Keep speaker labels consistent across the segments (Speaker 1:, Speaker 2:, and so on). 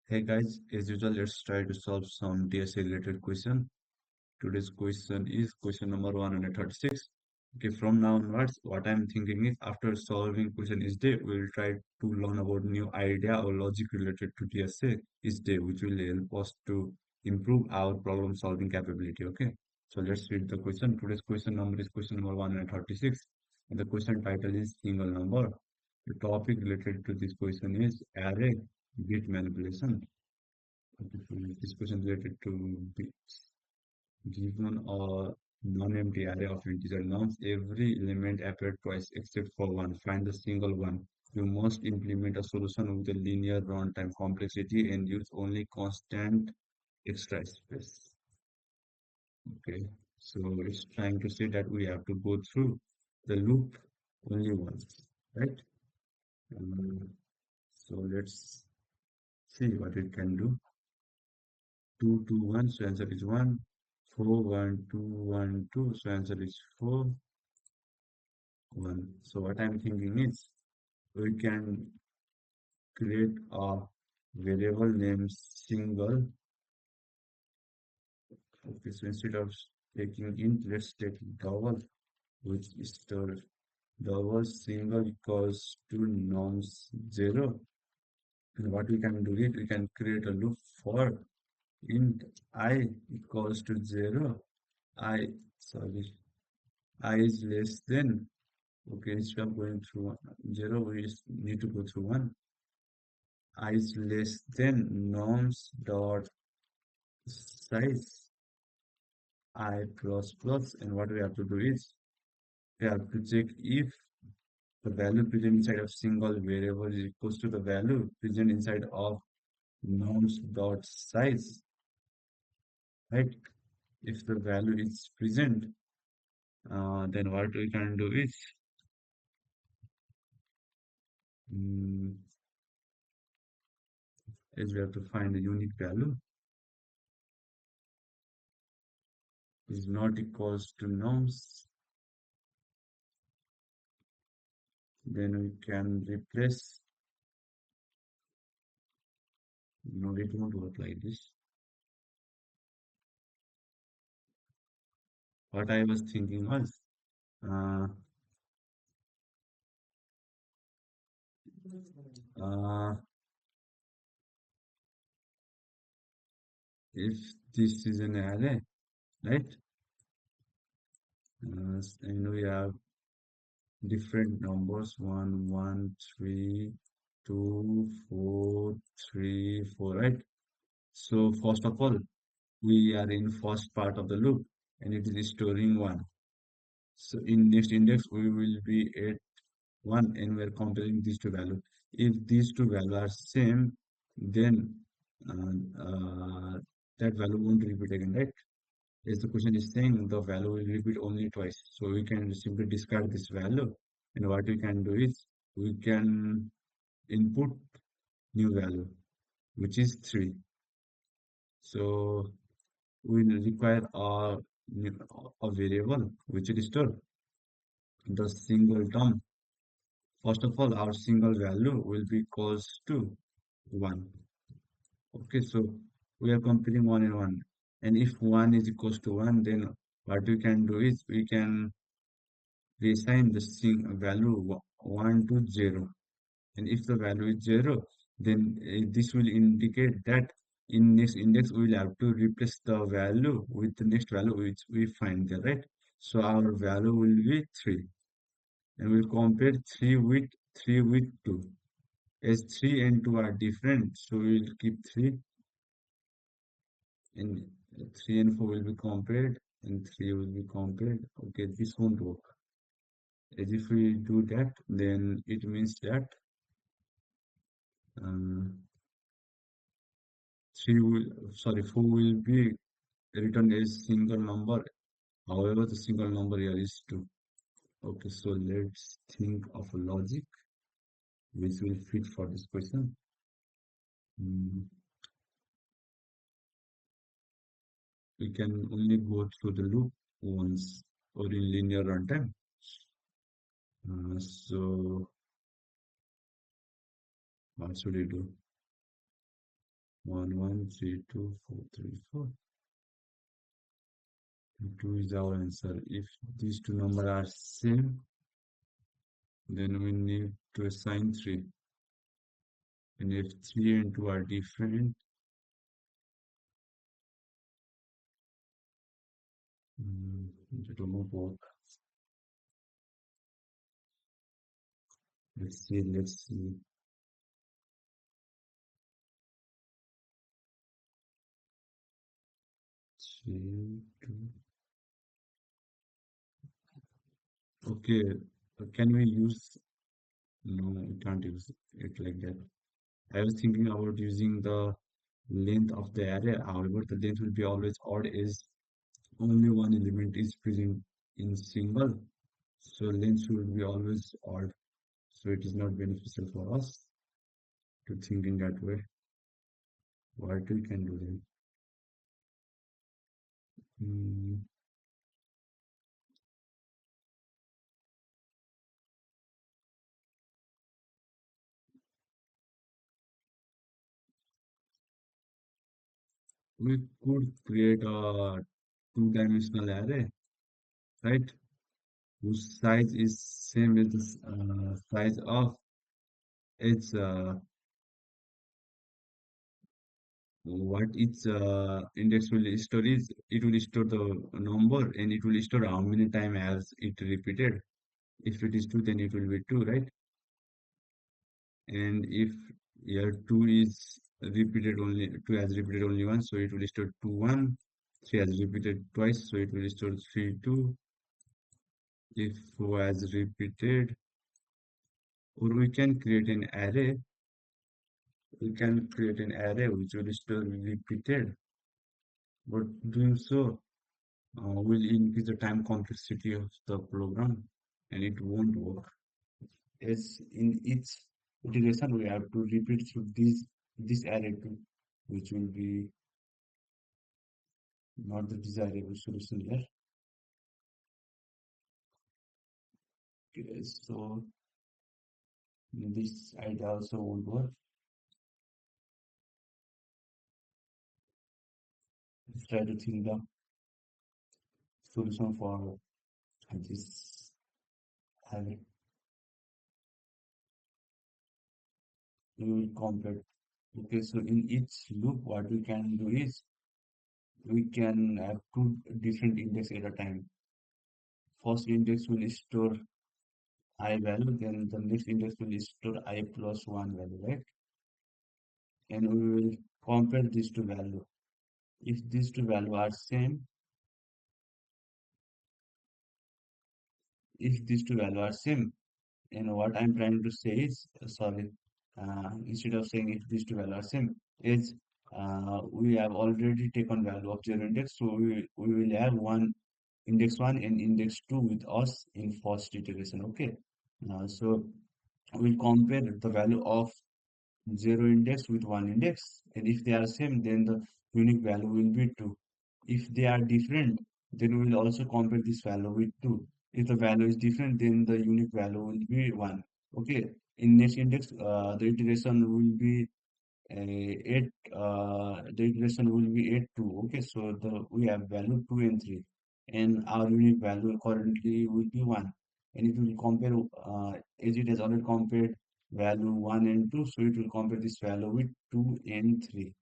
Speaker 1: Hey guys, as usual, let's try to solve some DSA related question. Today's question is question number 136. Okay, from now onwards, what I'm thinking is after solving question each day, we'll try to learn about new idea or logic related to DSA each day, which will help us to improve our problem solving capability. Okay, so let's read the question. Today's question number is question number 136, and the question title is single number. The topic related to this question is array bit manipulation. Okay, so this question related to bits. Given a non-empty array of integer nums, every element appeared twice except for one. Find the single one. You must implement a solution with a linear runtime complexity and use only constant extra space. Okay, so it's trying to say that we have to go through the loop only once, right? Um, so let's see what it can do. 2, 2, 1, so answer is 1. 4, 1, 2, 1, 2, so answer is 4, 1. So what I'm thinking is we can create a variable named single. Okay, so instead of taking int, let's take double, which is the double single equals to nums 0. And what we can do is we can create a loop for int I equals to 0. I, sorry, I is less than. Okay, instead of going through 0, we just need to go through 1. I is less than nums dot size I plus plus, and what we have to do is we have to check if the value present inside of single variable is equals to the value present inside of nums dot size, right? If the value is present, then what we can do is mm, is we have to find a unique value is not equals to nums. Then we can replace. No, it won't work like this. What I was thinking was, uh, uh, if this is an array, right? And we have different numbers 1, 1, 3, 2, 4, 3, 4, right? So first of all, we are in first part of the loop and it is storing 1. So in next index, we will be at 1 and we are comparing these two values. If these two values are same, then that value won't repeat again, right? As the question is saying, the value will repeat only twice. So we can simply discard this value. And what we can do is we can input new value, which is 3. So we will require a variable which will store the single term. First of all, our single value will be equals to 1. Okay, so we are comparing 1 and 1. And if 1 is equals to 1, then what we can do is we can reassign the value 1 to 0. And if the value is 0, then this will indicate that in next index we will have to replace the value with the next value which we find there, right? So our value will be 3. And we'll compare 3 with 2. As 3 and 2 are different, so we'll keep 3 and 3 and 4 will be compared and 3 will be compared. Okay, this won't work. As if we do that, then it means that um, 3 will, sorry, 4 will be written as single number. However, the single number here is 2. Okay, so let's think of a logic which will fit for this question. Mm, we can only go through the loop once or in linear runtime. So what should we do? 1 1 3 2 4 3 4. 2 is our answer. If these two numbers are same, then we need to assign 3. And if 3 and 2 are different, mm, to move both. Let's see. 3, 2. Okay, can we use? No, we can't use it like that. I was thinking about using the length of the array. However, the length will be always odd as only one element is present in single. So length should be always odd. So it is not beneficial for us to think in that way. What we can do then? Mm, we could create a two-dimensional array, right? Whose size is same as the size of its what its index will store is it will store the number and it will store how many time as it repeated. If it is 2, then it will be 2, right? And if here 2 is repeated only 2 has repeated only once, so it will store 2 1. 3 has repeated twice, so it will store 3 2. If 4 has repeated, or we can create an array which will store repeated, but doing so will increase the time complexity of the program and it won't work. As in each iteration, we have to repeat through this array too, which will be not the desirable solution here. Okay, so this idea also won't work. Let's try to think the solution for this array. We will compare. Okay, so in each loop, what we can do is we can have two different index at a time. First index will store I value, then the next index will store I plus 1 value, right? And we will compare these two value. If these two value are same, if these two value are same, what I'm trying to say is, sorry, instead of saying if these two value are same, is we have already taken value of zero index, so we will have one index 1 and index 2 with us in first iteration, okay? So we'll compare the value of 0 index with 1 index, and if they are same, then the unique value will be 2. If they are different, then we will also compare this value with 2. If the value is different, then the unique value will be 1. Okay, in next index, the iteration will be 8, the iteration will be 8 2. Okay, so we have value 2 and 3, and our unique value currently will be 1, and it will compare as it has already compared value 1 and 2, so it will compare this value with 2 and 3,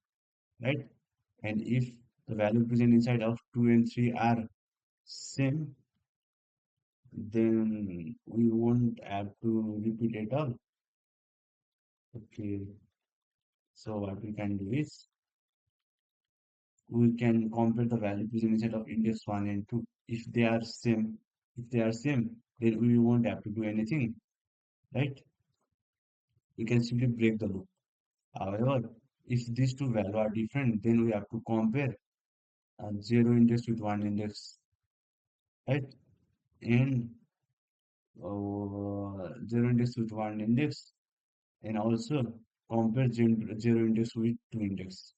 Speaker 1: right? And if the value present inside of 2 and 3 are same, then we won't have to repeat at all. Okay, so what we can do is we can compare the value present inside of index 1 and 2. If they are same, then we won't have to do anything, right? We can simply break the loop. However, if these two values are different, then we have to compare 0 index with 1 index, right? And 0 index with 1 index, and also compare 0 index with 2 index.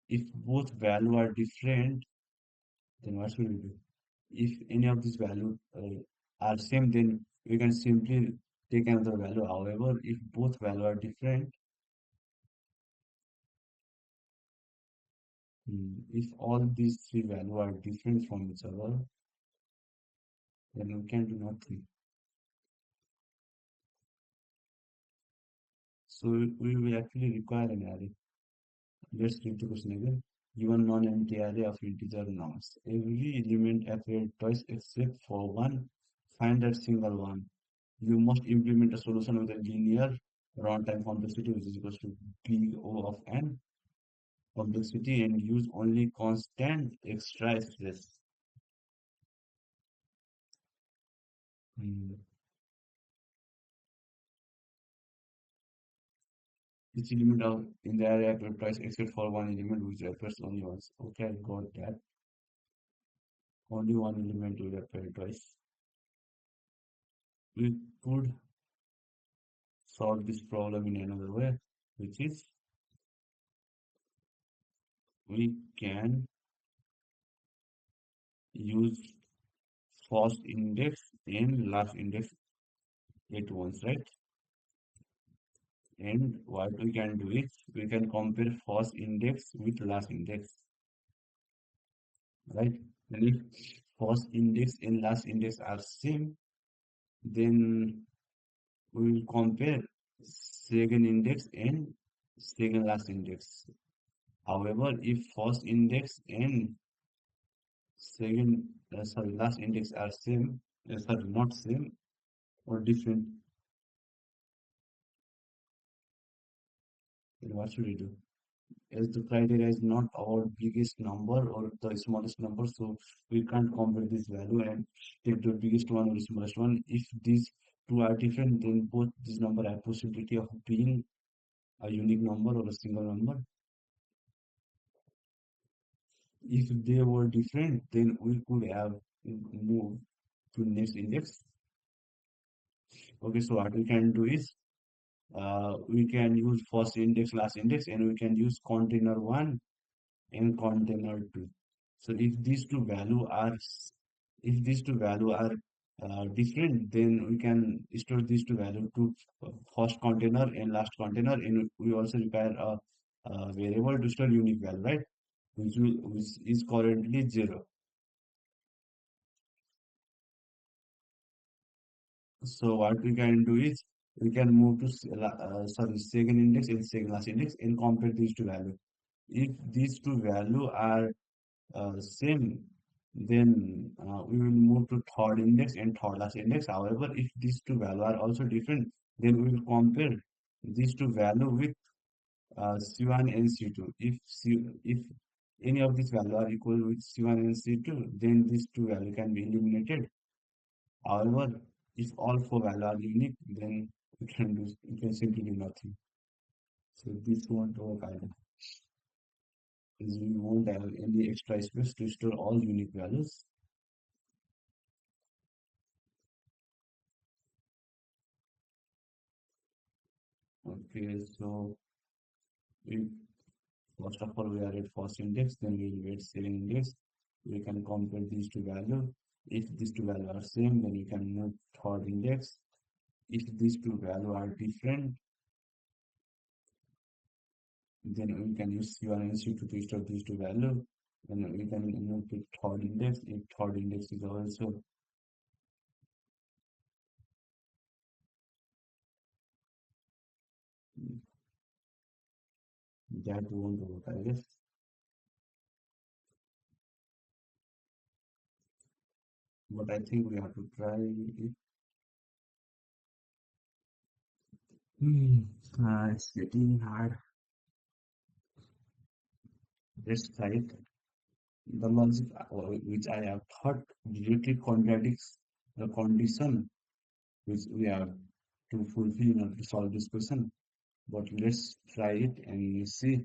Speaker 1: If both value are different, then what should we do? If any of these values are same, then we can simply take another value. However, if both value are different, If all these three values are different from each other, then we can do nothing. So we will actually require an array. Let's read the question again. Given non-empty array of integer nums. Every element appeared twice except for one. Find that single one. You must implement a solution with a linear runtime complexity which is equal to B O of n complexity and use only constant extra stress. Hmm. Each element of in the array appears twice except for one element which appears only once. Okay, I got that. Only one element will appear twice. We could solve this problem in another way, which is we can use first index and last index at once, right? And what we can do is we can compare first index with last index, right? And if first index and last index are same, then we will compare second index and second last index. However, if first index and second, sorry, last index are same, sorry, not same or different, then what should we do? As the criteria is not our biggest number or the smallest number, so we can't compare this value and take the biggest one or the smallest one. If these two are different, then both these number have possibility of being a unique number or a single number. If they were different, then we could have moved to next index. Okay, so what we can do is we can use first index, last index, and we can use container 1 and container 2. So if these two value are different, then we can store these two value to first container and last container, and we also require a variable to store unique value, right? Which is currently 0. So what we can do is we can move to sorry, second index and second last index and compare these two values. If these two value are same, then we will move to third index and third last index. However, if these two value are also different, then we will compare these two value with C1 and C2. If any of these value are equal with C1 and C2, then these two value can be eliminated. However, if all four value are unique, then we can simply do nothing. So this won't work either, as we won't have any extra space to store all unique values. Okay, so if first of all we are at first index, then we will get second index. We can compare these two values. If these two values are same, then we can move third index. If these two values are different, then we can use C1 and C2 to store these two values. Then we can move to third index. If third index is also that won't work, I guess. But I think we have to try it. It's getting hard. Let's try it. The logic which I have thought directly contradicts the condition which we have to fulfill in order to solve this question. But let's try it and see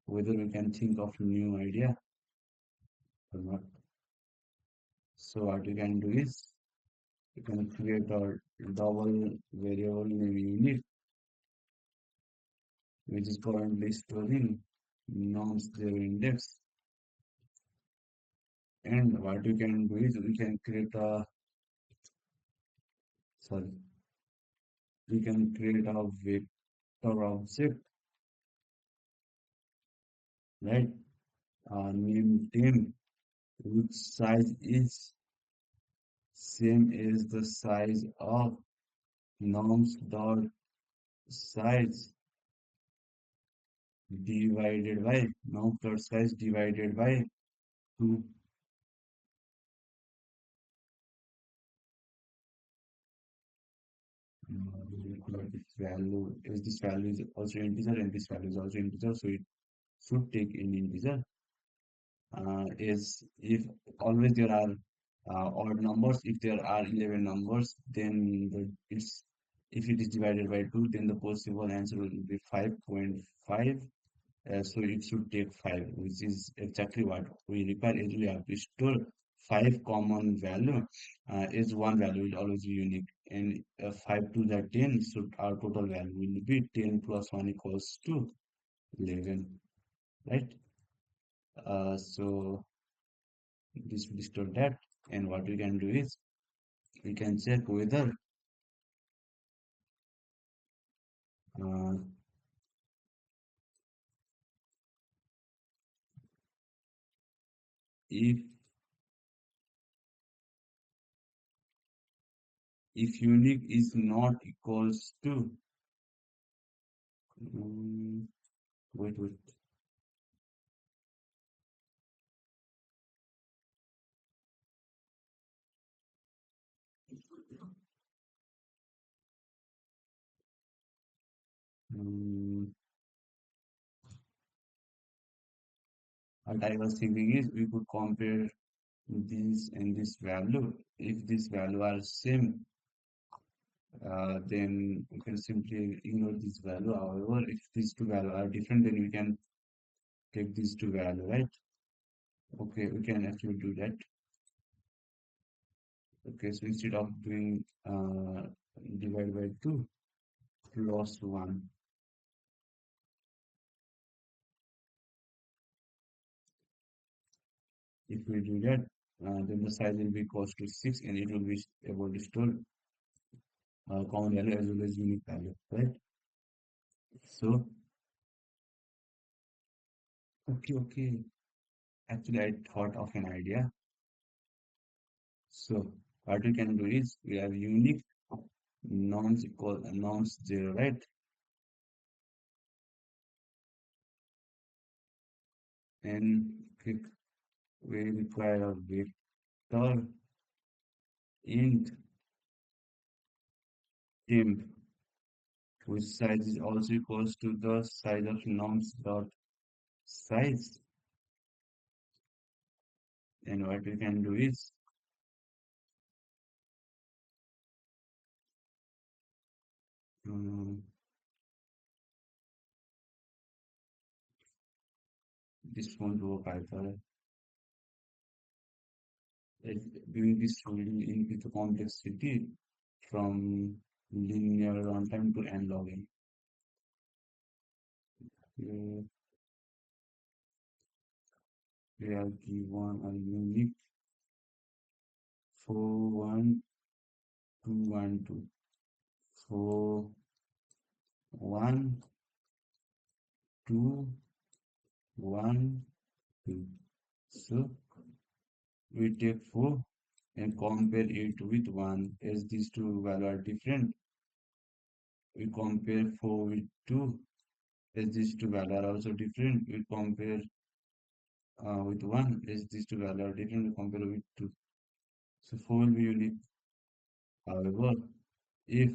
Speaker 1: whether we can think of new idea or not. So what we can do is we can create a double variable name unit which is currently storing non-zero index. And what we can do is we can create a sorry we can create a vector object, right? name temp which size is same as the size of norms dot size divided by norms dot size divided by 2. This value is this value is also integer and this value is also integer, so it should take an integer. Is if always there are odd numbers. If there are 11 numbers, then it's if it is divided by 2, then the possible answer will be 5.5. So it should take 5, which is exactly what we require. Is we have to store 5 common value. Is one value will always be unique, and 5 to the 10, so our total value will be 10 plus 1 equals to 11, right? So this will store that, and what we can do is we can check whether uh, if unique is not equals to um, wait, um, what I was thinking is we could compare this and this value. If this value are same, then we can simply ignore this value. However, if these two value are different, then we can take these two value, right? Okay, we can actually do that. Okay, so instead of doing divide by 2 plus 1, if we do that, then the size will be equals to 6 and it will be able to store common value as well as unique value, right? So, okay. Actually, I thought of an idea. So, what we can do is we have unique nonce equal nonce 0, right? And we require a vector int temp whose size is also equals to the size of nonce dot size. And what we can do is um, this won't work either. Doing this will increase the complexity from linear runtime to end logging. Uh, we are given a unique 41212 41212. So we take 4 and compare it with 1. As these two values are different, we compare 4 with 2. As these two values are also different, we compare with 1. As these two values are different, we compare with 2. So 4 will be unique. However, if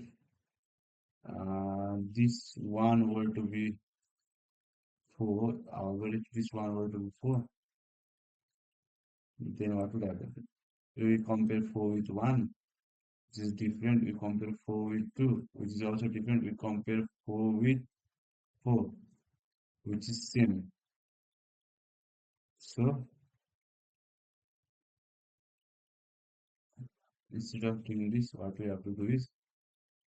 Speaker 1: this one were to be 4, however, if this one were to be 4, then what would happen? We compare 4 with 1, which is different. We compare 4 with 2, which is also different. We compare 4 with 4, which is same. So instead of doing this, what we have to do is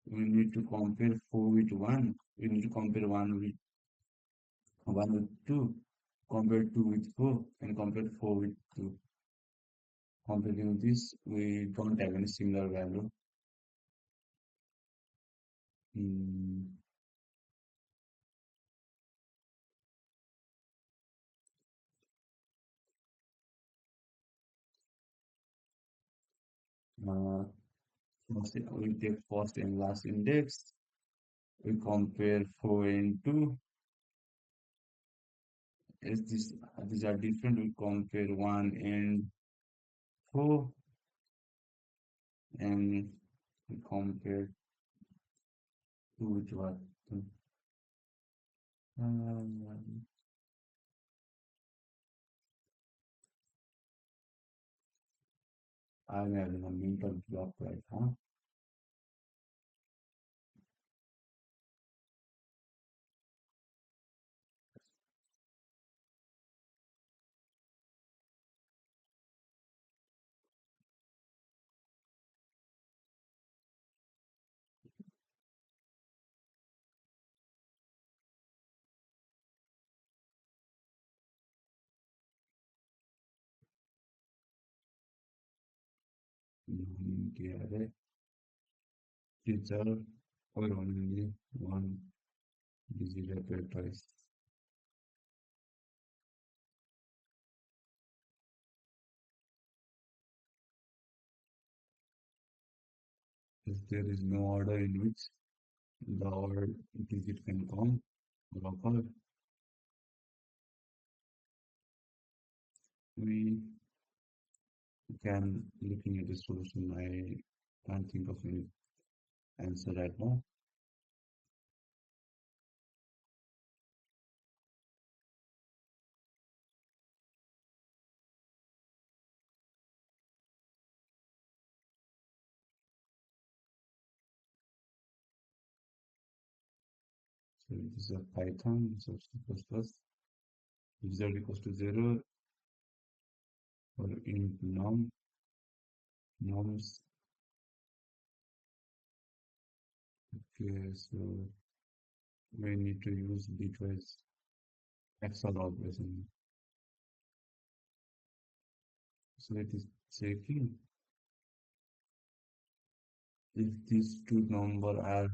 Speaker 1: we need to compare 4 with 1. We need to compare 1 with 2, compare 2 with 4, and compare 4 with 2. Comparing this, we don't have any similar value. Hmm. Uh, we take first and last index. We compare 4 and 2. As these are different, we compare 1 and 4, and we compare 2 with what? Um, I'm having a mental block right now. Get reserve for only one digit twice. If there is no order in which the order digit can come or occur, we can looking at the solution. I can't think of any answer right now. So this is a Python, this is C++, result equals to 0 or int norms. Okay, so we need to use bitwise XOR operation. So it is checking if these two numbers are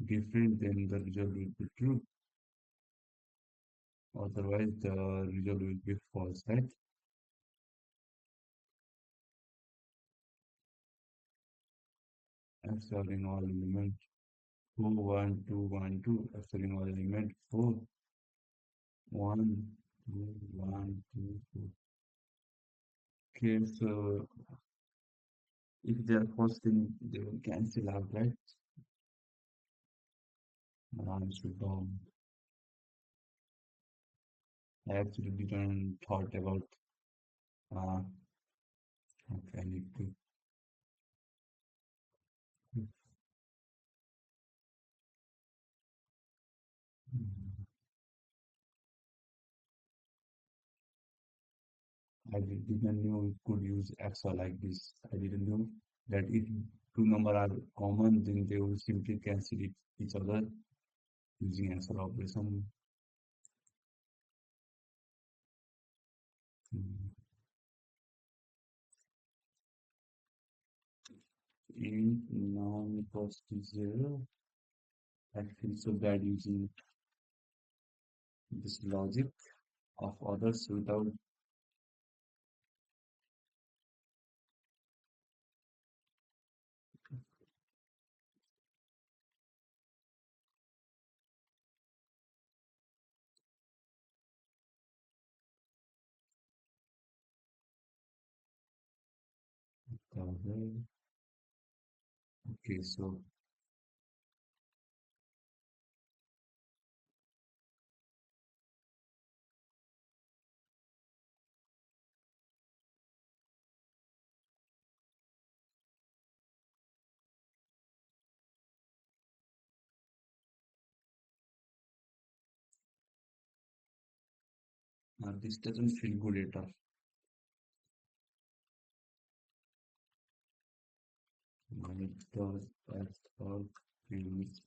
Speaker 1: different, then the result will be true. Otherwise, the result will be false, right? XORing all element 2, 1, 2, 1, 2, XORing all element 4, 1, 2, 1, 2, 4. Okay, so if they are false, then they will cancel out, right? Should I actually didn't thought about uh, okay, I need to mm, didn't know it could use XOR like this. I didn't know that if two numbers are common, then they will simply cancel each other using XOR operation. Mm, int non equals to 0. I feel so bad using this logic of others without cover. Okay, so this doesn't feel good at all. My does as all previous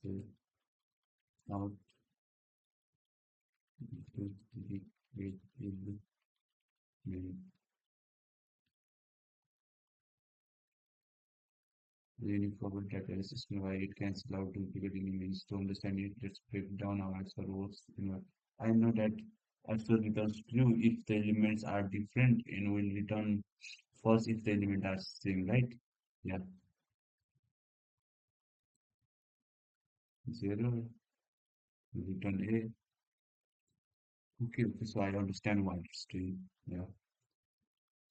Speaker 1: out to the creative meaning. Really forgot that as a system why it cancels out duplicate elements. To understand it, let's break down how XOR works. I know that XOR returns true if the elements are different and will return false if the elements are same, right? Yeah, 0, return A. Okay, okay, so I understand what it's doing. Yeah.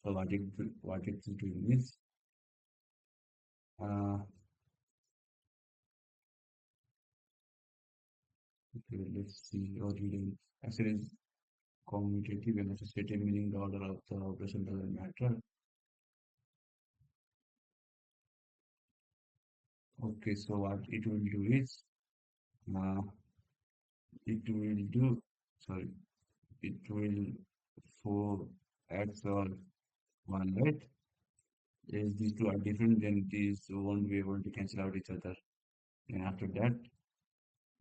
Speaker 1: So what it's doing is, uh, okay, let's see. Or reading actually is commutative and associated meaning the order of the operation doesn't matter. Okay, so what it will do is, uh, it will do, sorry, it will for x or 1, right? If these two are different, then these won't be able to cancel out each other. And after that,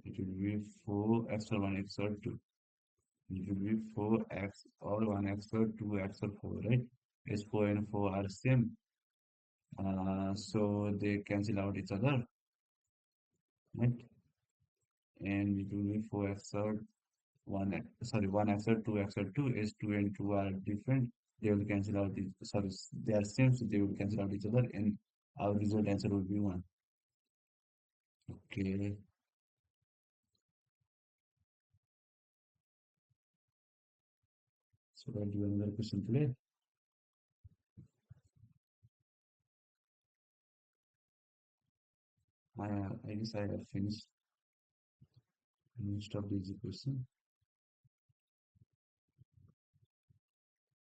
Speaker 1: it will be 4x or 1x or 2. It will be 4x or 1x or 2x or 4, right? As 4 and 4 are same. So they cancel out each other, right? And it will be 4x or 1x or 2x or 2 is 2 and 2 are different. They will cancel out each, sorry, they are same, so they will cancel out each other, and our result answer will be 1. Okay, so I'll do another question today. I guess I have finished most of the easy question.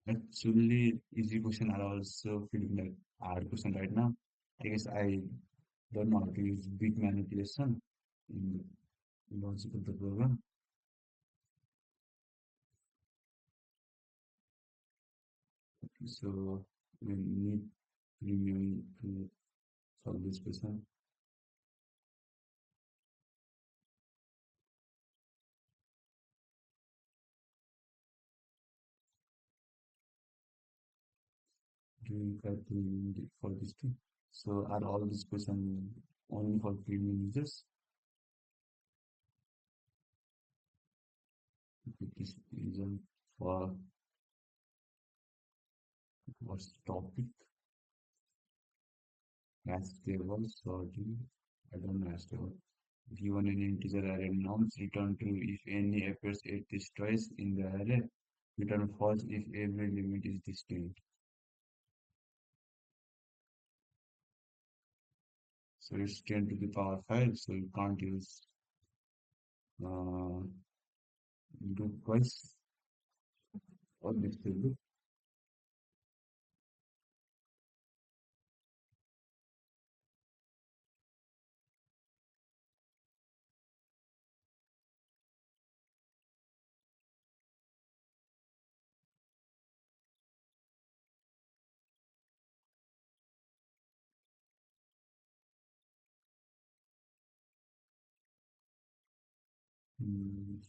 Speaker 1: Actually, easy question are also feeling like hard question right now. I guess I don't know how to use big manipulation in logic of the program. So we need premium to solve this question. Doing calculating for this thing. So are all these questions only for premium users? This is for what's topic? Hash table sorting. I don't know hash table. Given an integer array norms, return true if any appears at least twice in the array. Return false if every element is distinct. So it's 10 to the power 5, so you can't use uh, do twice or next table.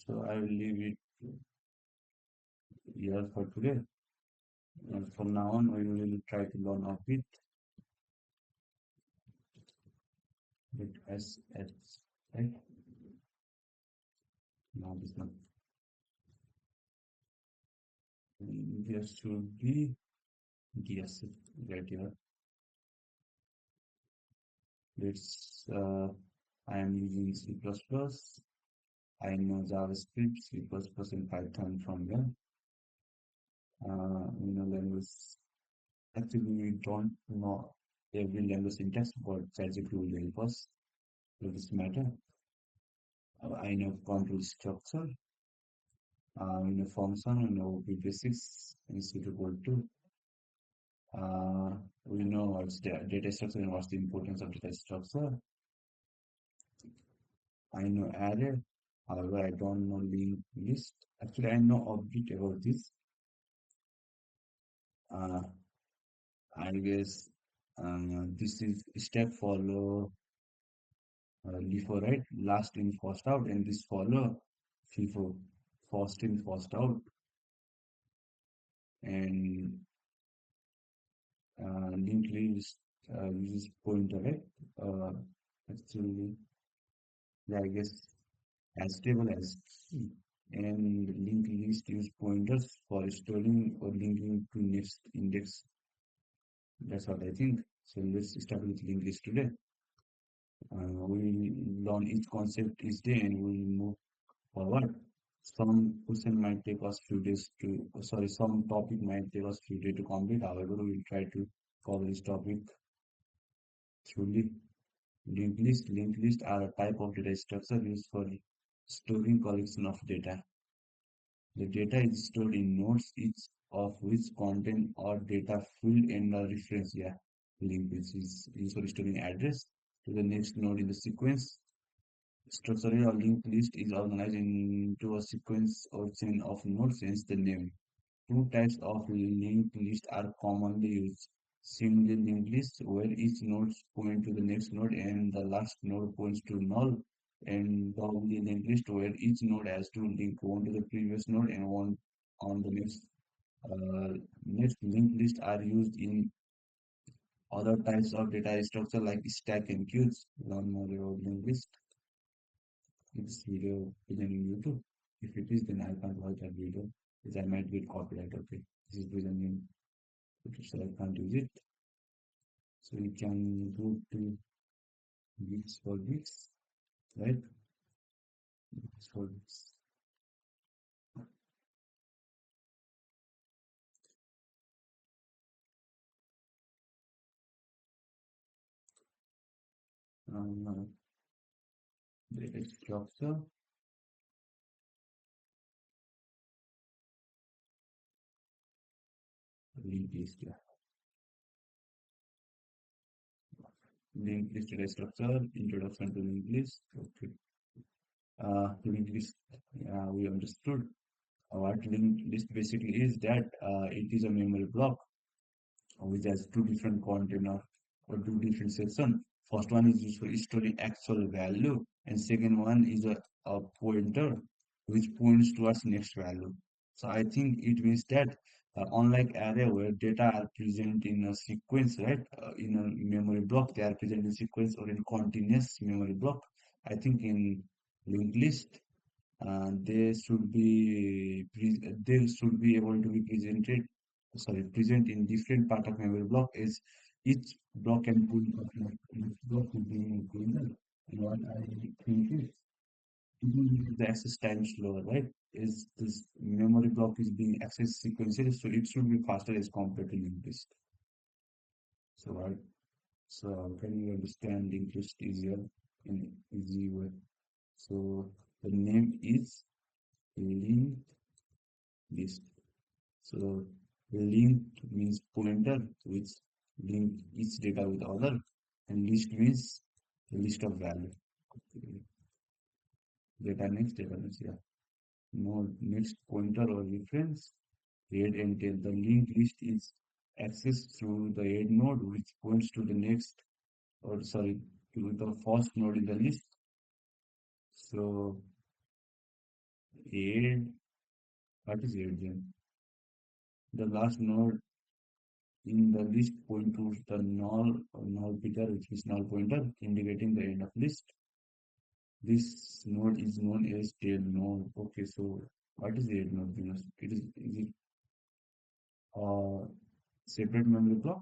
Speaker 1: So I will leave it here for today. And from now on, we will try to learn a bit with S, right? Now this one. There should be yes, right here. Let's I am using C++. I know JavaScript, C++, and Python from there. Language. Actually, we don't know every language syntax, but ChatGPT will help us with this matter. I know control structure. In a function, we know basics in suitable to. We know what's the data structure and what's the importance of data structure. I know array, however, I don't know linked list. Actually, I know a bit about this. Uh, I guess this is step follow LeetCode, right? Last in, first out, and this follow FIFO, first in, first out, and linked list uses pointer, right? Uh, Actually, yeah, I guess as table as key, and linked list use pointers for storing or linking to next index. That's what I think. So let's start with linked list today. We learn each concept each day and we move forward. Some question might take us few days to, sorry, some topic might take us few days to complete. However, we will try to cover this topic thoroughly. Linked list are a type of data structure used for storing collection of data. The data is stored in nodes, each of which contain or data field and a reference. Yeah, link which is used for storing address to the next node in the sequence. Structurally, a linked list is organized into a sequence or chain of nodes, hence the name. Two types of linked list are commonly used. Singly linked list, where each node points to the next node and the last node points to null, and doubly linked list, where each node has to link one to the previous node and one on the next. Next linked list are used in other types of data structure like stack and queues. Learn more about linked list. This video is on YouTube. If it is, then I can't watch that video because I might get copyright. Okay, this is presenting. So I can't use it. So you can go to weeks for weeks, right? Weeks for weeks. Um, Data structure, linked list. Yeah. Linked list data structure, introduction to linked list. Okay. Linked list, we understood. What linked list basically is that it is a memory block which has two different container or two different section. First one is used for storing actual value, and second one is a pointer which points towards next value. So I think it means that unlike array where data are present in a sequence, right, in a memory block, they are present in sequence or in continuous memory block. I think in linked list they should be able to be present in different part of memory block as each block and point of each block will be in pointer. And what I think is it will make the access time slower, right? Is this memory block is being accessed sequentially, so it should be faster as compared to linked list. So right, so can you understand linked list easier in easy way? So the name is linked list. So linked means pointer which link each data with other, and list means list of value. Okay. Data next, yeah. Node next pointer or reference, head and tail. The linked list is accessed through the head node which points to the next, or sorry, to the first node in the list. So head, what is head then? The last node in the list point to the null pointer, which is null pointer, indicating the end of list. This node is known as tail node. Okay, so what is the head node? Is it a separate memory block?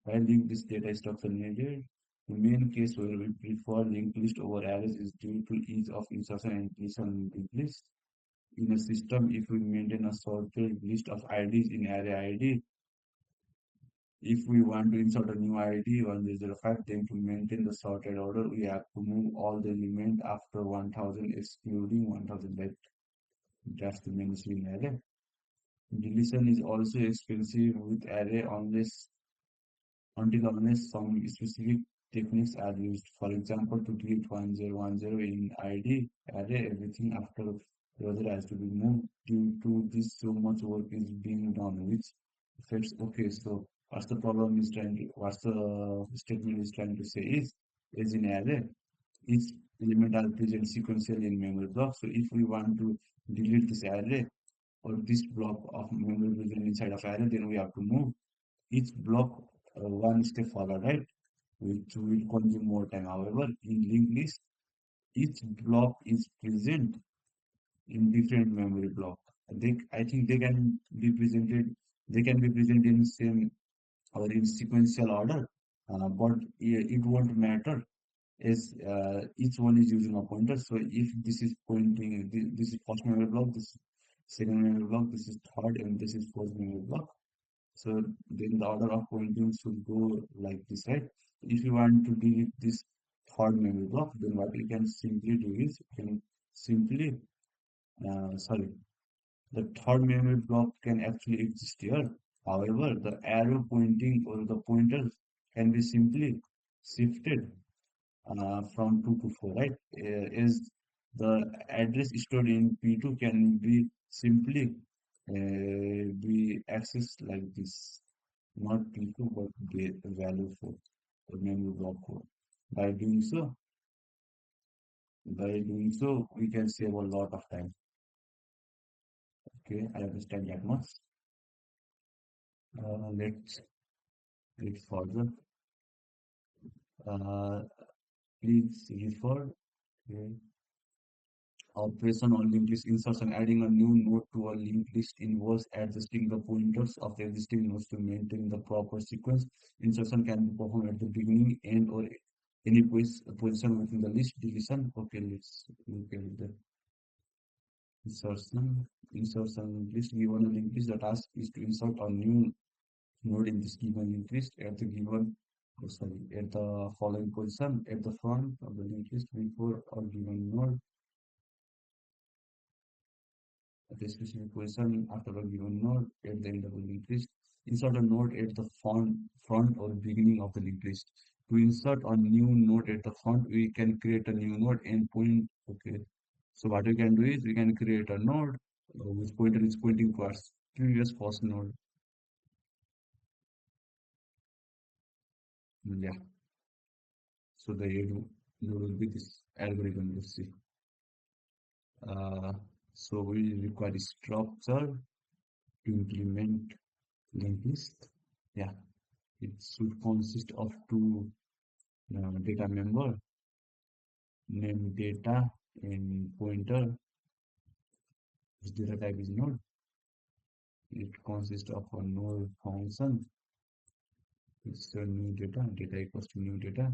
Speaker 1: Why link this data structure needed? The main case where we prefer linked list over arrays is due to ease of insertion and deletion in linked list. In a system, if we maintain a sorted list of IDs in array ID, if we want to insert a new ID 1005, then to maintain the sorted order, we have to move all the element after 1000 excluding 1000, right? That's the main issue in array. Deletion is also expensive with array unless some specific techniques are used. For example, to delete 1010 in ID array, everything after browser has to be moved. Due to this, so much work is being done, which affects. Okay, so what's the statement is trying to say is in array, each element are present sequentially in memory block. So if we want to delete this array or this block of memory present inside of array, then we have to move each block one step forward, right? Which will consume more time. However, in linked list, each block is present in different memory block. I think they can be present in same or in sequential order. but it won't matter as each one is using a pointer. So if this is pointing, this is first memory block, this is second memory block, this is third, and this is fourth memory block. So then the order of pointing should go like this, right? If you want to delete this third memory block, then what you can simply do is you can simply, sorry, the third memory block can actually exist here. However, the arrow pointing or the pointer can be simply shifted from 2 to 4, right? Is the address stored in P2 can be simply be accessed like this, not P2 but the value 4 or memory block 4. By doing so, we can save a lot of time. Okay, I understand that much. Let's read further. Uh, Please refer. Okay. Operation on linked list insertion. Adding a new node to a linked list involves adjusting the pointers of the existing nodes to maintain the proper sequence. Insertion can be performed at the beginning, end, or any position within the list. Deletion. Okay, let's look at the insertion. Insertion list. Given a linked list, the task is to insert a new node in this given linked list at the given, oh, sorry, at the following position at the front of the linked list before a given node at a specific position after a given node at the end of the linked list. Insert a node at the front or beginning of the linked list. To insert a new node at the front, we can create a new node and point. Okay. So what we can do is we can create a node which pointer is pointing towards previous first node. Yeah. So the node will be this algorithm. Let's see. Uh, so we require a structure to implement linked list. Yeah. It should consist of two data member, name data and pointer. This data type is node. It consists of a node function. It's a new data. Data equals to new data.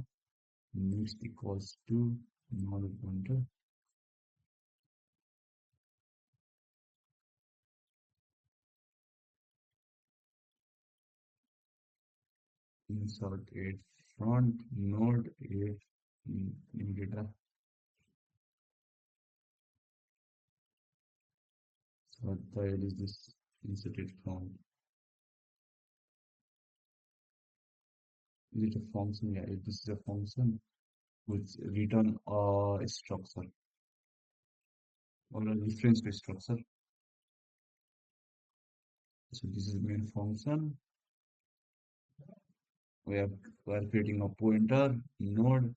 Speaker 1: Next equals to node pointer. Insert at front node at new data. So that is this inserted from. Is it a function? Yeah, this is a function which return a structure or a reference to structure. So this is the main function. We are creating a pointer, node,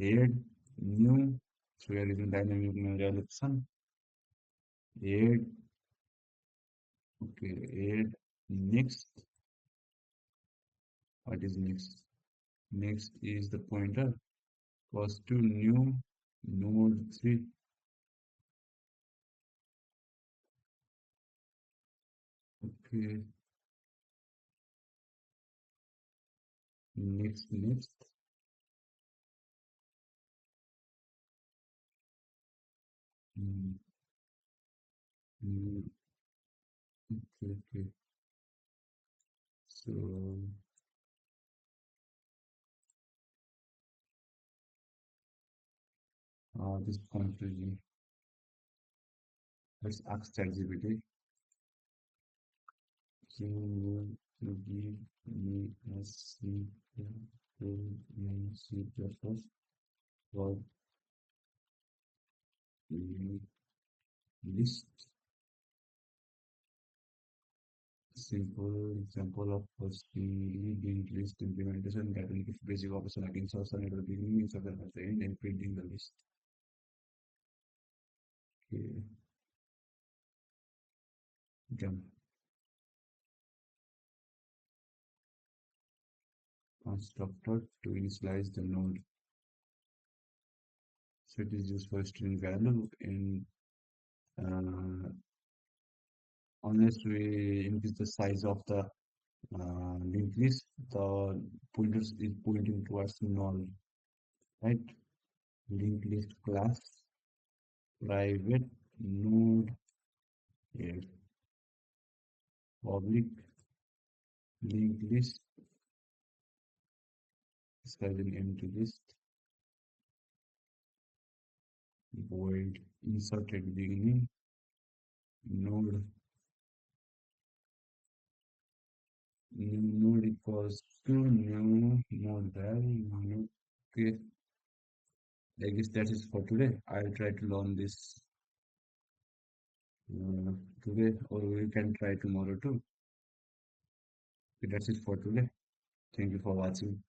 Speaker 1: add, new. So we are using dynamic memory allocation. Add, okay, add, next. What is next? Next is the pointer was to new node 3. Okay, next. Mm, mm, okay. So this confusing. Let's ask ChatGPT. You will to give me a simple C++ for the list. Simple example of firstly linked list implementation that will give basic operation like insertion at the beginning, insertion at the end, and printing the list. Okay, done. Constructor to initialize the node. So it is used for string value and unless we increase the size of the Linked list, the pointer is pointing towards null, right? Linked list class, private node, yes, public linked list, describing empty list, void inserted beginning, node, new node equals to new node value, okay. I guess that is for today. I'll try to learn this uh, today, or we can try tomorrow too. Okay, that's it for today. Thank you for watching.